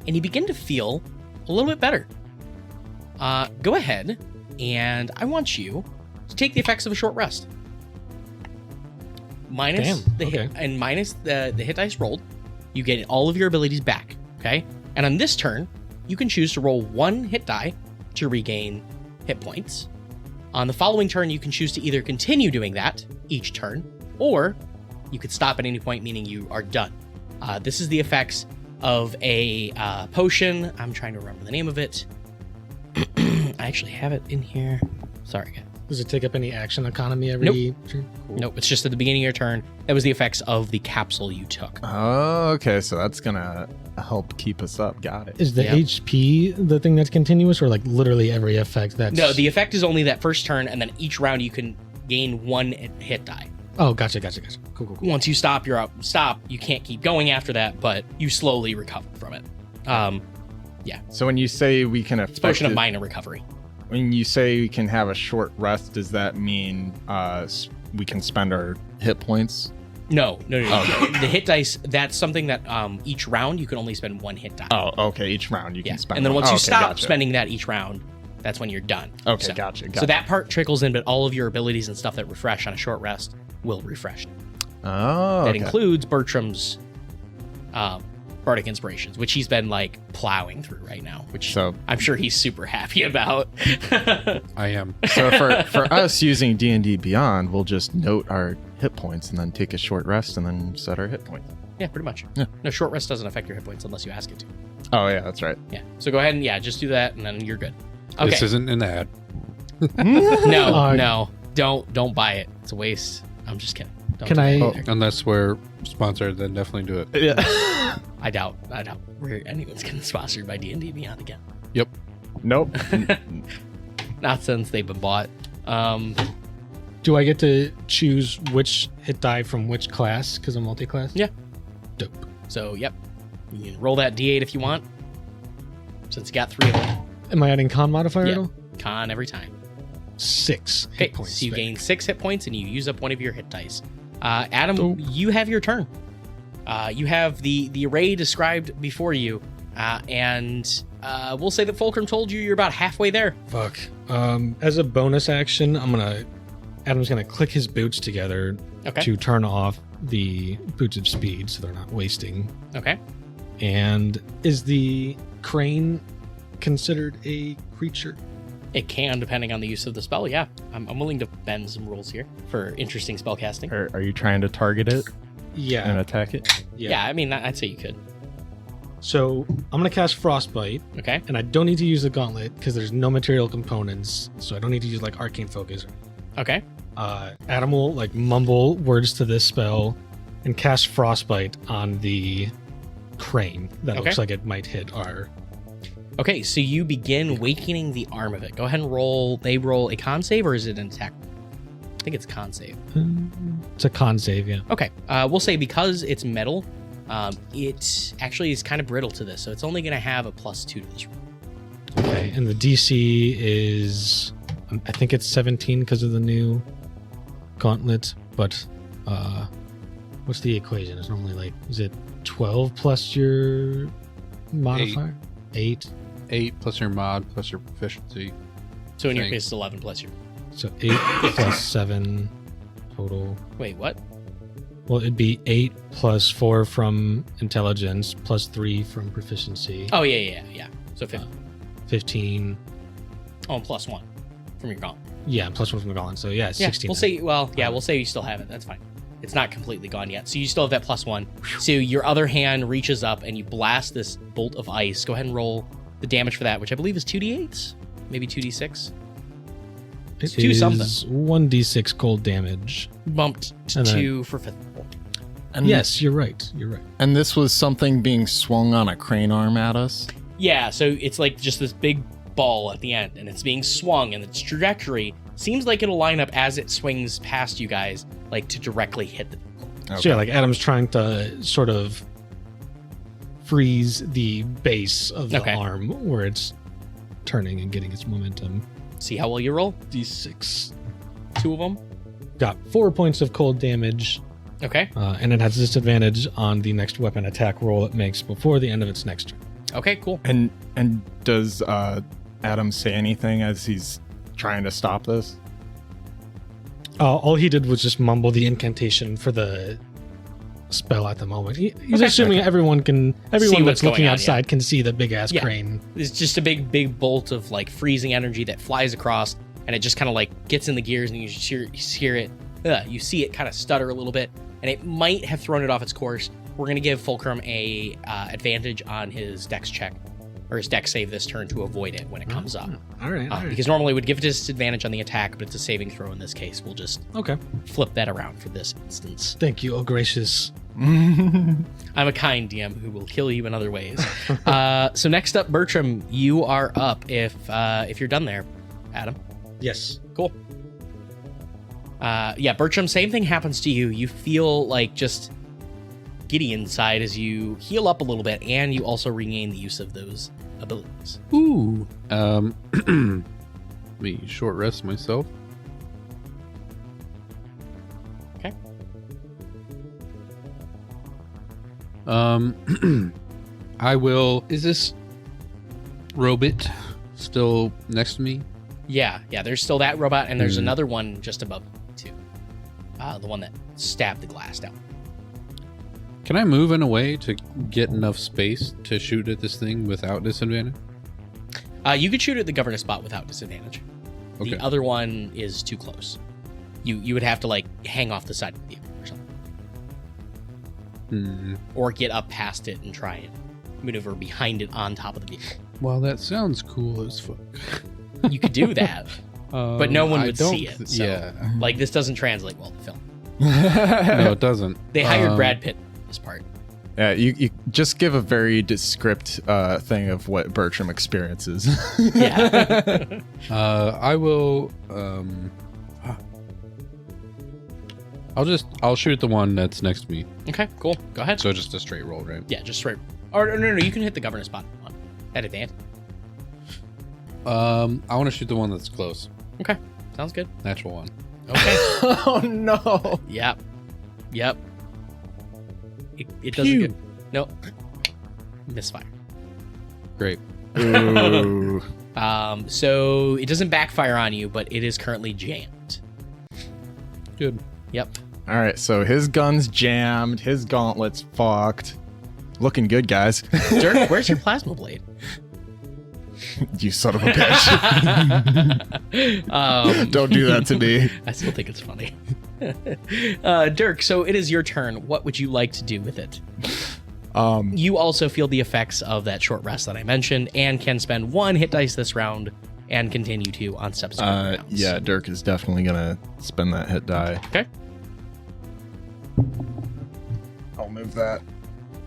and you begin to feel a little bit better. Go ahead, and I want you to take the effects of a short rest. Minus Damn, the hit okay. and minus the hit dice rolled, you get all of your abilities back. Okay, and on this turn, you can choose to roll 1 hit die to regain hit points. On the following turn, you can choose to either continue doing that each turn, or you could stop at any point, meaning you are done. This is the effects of a potion. I'm trying to remember the name of it. I actually have it in here. Sorry, guys. Does it take up any action economy every turn? Cool. Nope, it's just at the beginning of your turn. That was the effects of the capsule you took. Oh, okay. So that's gonna help keep us up. Got it. Is the Yep. HP the thing that's continuous, or like literally every effect that's... No, the effect is only that first turn, and then each round you can gain 1 hit die. Oh, gotcha. Cool. Once you stop, you're up. Stop. You can't keep going after that, but you slowly recover from it. So when you say we can It's a potion of effective- minor recovery. when you say we can have a short rest, does that mean we can spend our hit points? No. Okay. The hit dice, that's something that each round you can only spend 1 hit die. Oh, okay. Each round you yeah. can spend. And then one. once you Okay, stop gotcha. spending that each round, that's when you're done. Okay, So- gotcha. So that part trickles in, but all of your abilities and stuff that refresh on a short rest will refresh. Oh, That okay. includes Bertram's Bardic Inspirations, which he's been like plowing through right now, which So, I'm sure he's super happy about. I am. so for us using D&D Beyond, we'll just note our hit points and then take a short rest and then set our hit points. Yeah, pretty much. Yeah. No, short rest doesn't affect your hit points unless you ask it to. Oh yeah, that's right. Yeah. So go ahead and just do that, and then you're good. Okay. This isn't an ad. No, don't buy it. It's a waste. I'm just kidding. Don't Can do I- that. Unless we're sponsored, then definitely do it. Yeah. I doubt anyone's getting sponsored by D&D Beyond again. Nope. Not since they've been bought. Do I get to choose which hit die from which class? Because I'm multi-class? Yeah. Dope. So, yep. You can roll that D8 if you want. Since you got 3 of them. Am I adding con modifier Yeah. at all? Con every time. 6 Okay, hit points. so you back. gain 6 hit points and you use up 1 of your hit dice. Adam, Dope. you have your turn. You have the array described before you, and we'll say that Fulcrum told you you're about halfway there. Fuck. As a bonus action, Adam's gonna click his boots together Okay. to turn off the boots of speed so they're not wasting. Okay. And is the crane considered a creature? It can, depending on the use of the spell. Yeah, I'm willing to bend some rules here for interesting spell casting. Are you trying to target it and Yeah. attack it? Yeah, I mean, I'd say you could. So I'm gonna cast Frostbite, Okay. and I don't need to use the gauntlet because there's no material components, so I don't need to use like arcane focus. Okay. Adam will like mumble words to this spell and cast Frostbite on the crane that Okay. looks like it might hit our. Okay, so you begin awakening the arm of it. Go ahead and roll. They roll a con save, or is it an attack? I think it's con save. It's a con save, yeah. Okay. We'll say because it's metal, it actually is kind of brittle to this, so it's only going to have a +2 to this roll. Okay, and the DC is, I think it's 17 because of the new gauntlet, but what's the equation? It's normally like, is it 12 plus your modifier? 8. 8 plus your mod plus your proficiency. So in your Thanks. case, it's 11 plus your. So 8 plus 7 total. Wait, what? Well, it'd be 8 plus 4 from intelligence plus 3 from proficiency. Oh yeah. So 15. and +1 from your gauntlet. Yeah, plus 1 from the gauntlet. So yeah, 16. Yeah, we'll say. Well, yeah, we'll say you still have it. That's fine. It's not completely gone yet, so you still have that +1. So your other hand reaches up and you blast this bolt of ice. Go ahead and roll the damage for that, which I believe is 2d8s, maybe 2d6. It two something. is 1d6 cold damage. Bumped to And then- 2 for 5th. And Yes, you're right. You're right. And this was something being swung on a crane arm at us. Yeah, so it's like just this big ball at the end, and it's being swung, and its trajectory seems like it'll line up as it swings past you guys, like to directly hit the vehicle. So yeah, like Adam's trying to sort of freeze the base of the Okay. arm where it's turning and getting its momentum. See how well you roll? D6. 2 of them. Got 4 points of cold damage, Okay. and it has disadvantage on the next weapon attack roll it makes before the end of its next turn. Okay, cool. And does Adam say anything as he's trying to stop this? All he did was just mumble the incantation for the spell at the moment. He's Okay. assuming everyone what's that's looking going on, outside can see the big ass Yeah. crane. It's just a big bolt of like freezing energy that flies across, and it just kind of like gets in the gears, and you hear it. You see it kind of stutter a little bit, and it might have thrown it off its course. We're gonna give Fulcrum a advantage on his Dex check, or his Dex save this turn to avoid it when it comes up. All right. Because normally we'd give it disadvantage on the attack, but it's a saving throw in this case. We'll just Okay. flip that around for this instance. Thank you, oh gracious. I'm a kind DM who will kill you in other ways. So next up, Bertram, you are up. If you're done there, Adam. Yes. Cool. Yeah, Bertram, same thing happens to you. You feel like just giddy inside as you heal up a little bit, and you also regain the use of those abilities. Ooh. Let me short rest myself. Okay. I will. Is this robot still next to me? Yeah, there's still that robot, and there's another one just above you, too. The one that stabbed the glass down. Can I move in a way to get enough space to shoot at this thing without disadvantage? You could shoot at the governor spot without disadvantage. Okay. The other one is too close. You would have to like hang off the side of the vehicle or something, or get up past it and try and maneuver behind it on top of the vehicle. Well, that sounds cool as fuck. You could do that, but no one I would don't see it. So, yeah. like this doesn't translate well to film. No, it doesn't. They hired Brad Pitt for this part. Yeah, you just give a very descript thing of what Bertram experiences. Yeah. I will. I'll shoot the one that's next to me. Okay, cool. Go ahead. So just a straight roll, right? Yeah, just straight. Or no, you can hit the governor spot at advantage. I want to shoot the one that's close. Okay, sounds good. Natural one. Okay. Oh no! Yep. It does a good. Nope. Misfire. Great. Ooh. So it doesn't backfire on you, but it is currently jammed. Good. Yep. All right, so his gun's jammed, his gauntlet's fucked. Looking good, guys. Dirk, where's your plasma blade? You son of a bitch. Don't do that to me. I still think it's funny. Dirk, so it is your turn. What would you like to do with it? You also feel the effects of that short rest that I mentioned and can spend 1 hit dice this round and continue to on subsequent rounds. Yeah, Dirk is definitely gonna spend that hit die. Okay. I'll move that.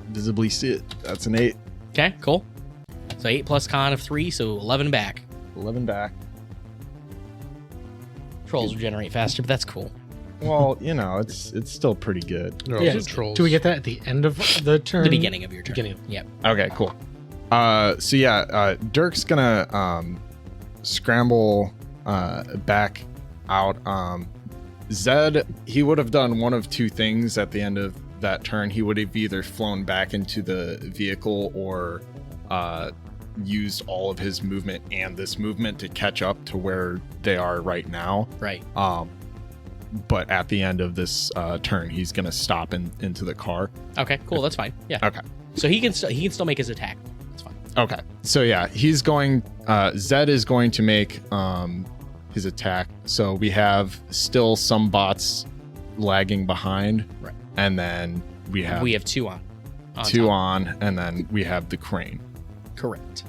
Visibly see it. That's an 8. Okay, cool. So 8 plus con of 3, so 11 back. 11 back. Trolls regenerate faster, but that's cool. Well, you know, it's still pretty good. They're Yeah. also trolls. Do we get that at the end of the turn? The beginning of your turn. Beginning. Yep. Okay, cool. So yeah, Dirk's gonna scramble back out. Zed, he would have done one of two things at the end of that turn. He would have either flown back into the vehicle or used all of his movement and this movement to catch up to where they are right now. Right. But at the end of this turn, he's gonna stop into the car. Okay, cool. That's fine. Yeah. Okay. So he can still make his attack. That's fine. Okay. So yeah, he's going. Zed is going to make his attack. So we have still some bots lagging behind, Right. and then we have 2 on. two top. on, and then we have the crane. Correct.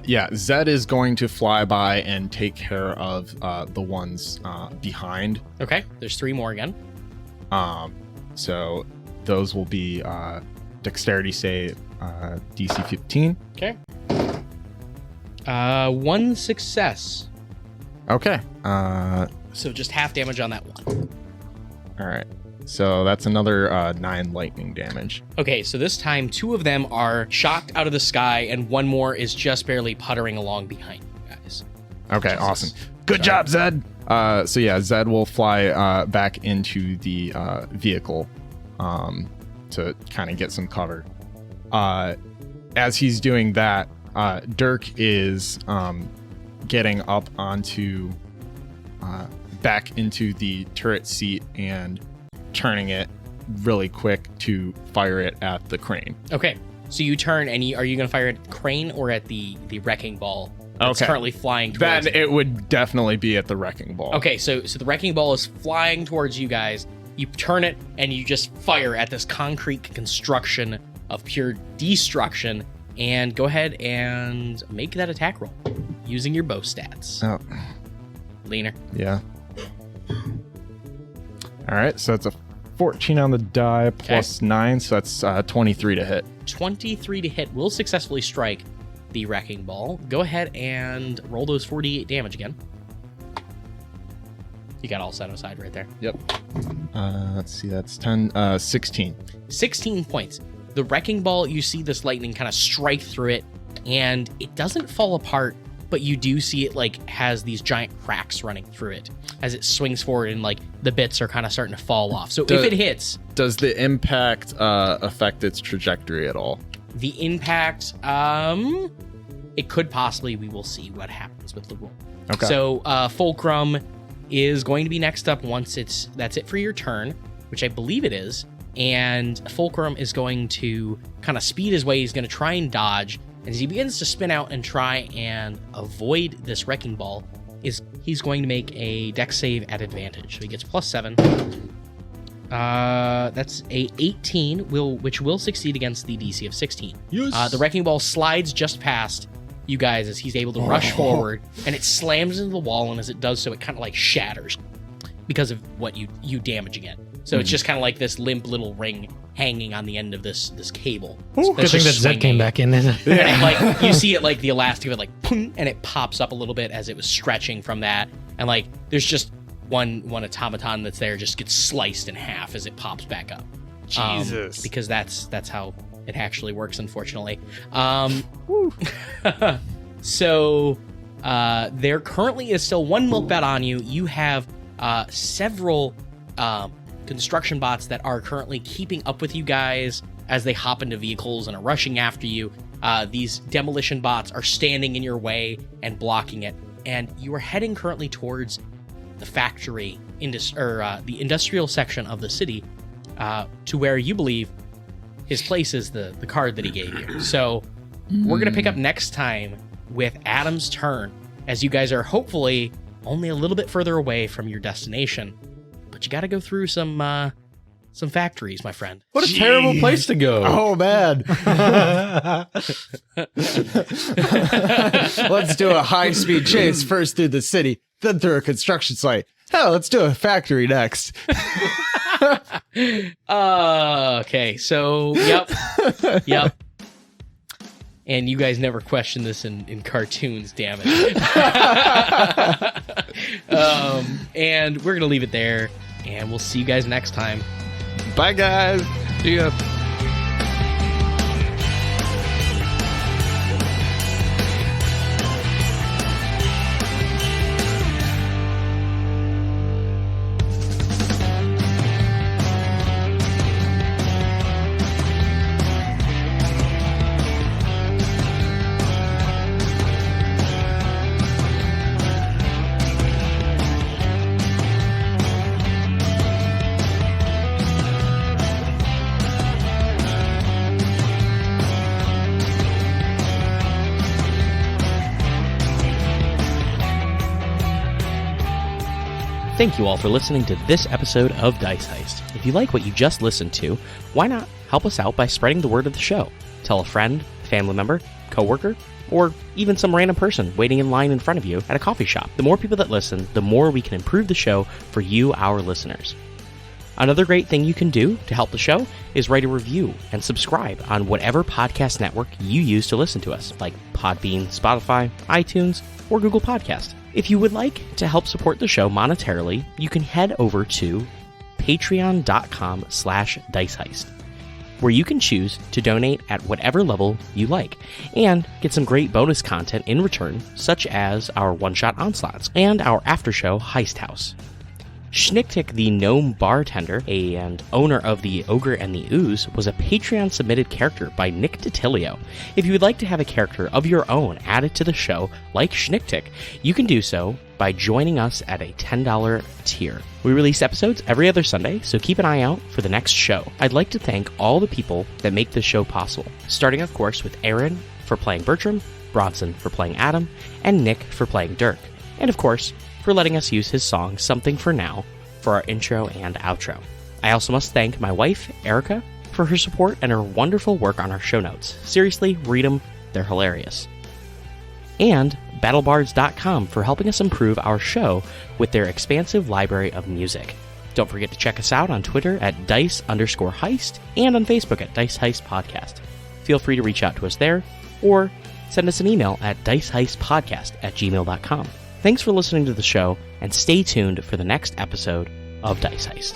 Yeah, Zed is going to fly by and take care of the ones behind. Okay. There's 3 more again. So those will be dexterity save, DC 15. Okay. 1 success. Okay. So just half damage on that one. All right. So that's another 9 lightning damage. Okay, so this time 2 of them are shocked out of the sky, and 1 more is just barely puttering along behind you guys. Okay, Jesus. awesome. Good job, Zed. So yeah, Zed will fly back into the vehicle to kind of get some cover. As he's doing that, Dirk is getting up onto back into the turret seat and turning it really quick to fire it at the crane. Okay, so you turn and are you going to fire at the crane or at the wrecking ball that's currently flying towards Then it would definitely be at the wrecking ball. Okay, so the wrecking ball is flying towards you guys. You turn it and you just fire at this concrete construction of pure destruction. And go ahead and make that attack roll using your bow stats. Oh. Leaner. Yeah. All right, so it's a 14 on the die plus 9, so that's 23 to hit. 23 to hit will successfully strike the wrecking ball. Go ahead and roll those 48 damage again. You got all set aside right there. Yep. Let's see, that's 16. 16 points. The wrecking ball, you see this lightning kind of strike through it, and it doesn't fall apart, but you do see it like has these giant cracks running through it as it swings forward, and like the bits are kind of starting to fall off. So if it hits, does the impact affect its trajectory at all? The impact, it could possibly. We will see what happens with the roll. Okay. So Fulcrum is going to be next up once that's it for your turn, which I believe it is. And Fulcrum is going to kind of speed his way. He's going to try and dodge. And as he begins to spin out and try and avoid this wrecking ball, he's going to make a dex save at advantage. So he gets +7. That's a 18, which will succeed against the DC of 16. Yes. The wrecking ball slides just past you guys as he's able to rush forward, and it slams into the wall. And as it does so, it kind of like shatters because of what you damaging it. So it's just kind of like this limp little ring hanging on the end of this cable. Good thing that Zed came back in. And it, like you see it like the elastic of it like boom, and it pops up a little bit as it was stretching from that. And like there's just one automaton that's there just gets sliced in half as it pops back up. Jesus. Because that's how it actually works, unfortunately. So there currently is still one milk bat on you. You have several construction bots that are currently keeping up with you guys as they hop into vehicles and are rushing after you. These demolition bots are standing in your way and blocking it, and you are heading currently towards the factory, the industrial section of the city, to where you believe his place is the card that he gave you. So we're gonna pick up next time with Adam's turn, as you guys are hopefully only a little bit further away from your destination. But you got to go through some factories, my friend. What a terrible place to go. Oh, man. Let's do a high-speed chase first through the city, then through a construction site. Hell, let's do a factory next. Okay, so, yep. And you guys never question this in cartoons, damn it. And we're going to leave it there, and we'll see you guys next time. Bye, guys. See ya. Thank you all for listening to this episode of Dice Heist. If you like what you just listened to, why not help us out by spreading the word of the show? Tell a friend, family member, coworker, or even some random person waiting in line in front of you at a coffee shop. The more people that listen, the more we can improve the show for you, our listeners. Another great thing you can do to help the show is write a review and subscribe on whatever podcast network you use to listen to us, like Podbean, Spotify, iTunes, or Google Podcast. If you would like to help support the show monetarily, you can head over to patreon.com/diceheist. where you can choose to donate at whatever level you like and get some great bonus content in return, such as our one-shot onslaughts and our after-show Heist House. Schnicktick the Gnome Bartender and owner of the Ogre and the Ooze was a Patreon-submitted character by Nick DiTilio. If you would like to have a character of your own added to the show, like Schnicktick, you can do so by joining us at a $10 tier. We release episodes every other Sunday, so keep an eye out for the next show. I'd like to thank all the people that make this show possible, starting of course with Aaron for playing Bertram, Bronson for playing Adam, and Nick for playing Dirk, and of course, for letting us use his song Something for Now for our intro and outro. I also must thank my wife, Erica, for her support and her wonderful work on our show notes. Seriously, read them, they're hilarious. And BattleBards.com for helping us improve our show with their expansive library of music. Don't forget to check us out on Twitter at Dice_Heist and on Facebook at Dice Heist Podcast. Feel free to reach out to us there or send us an email at diceheistpodcast@gmail.com. Thanks for listening to the show, and stay tuned for the next episode of Dice Heist.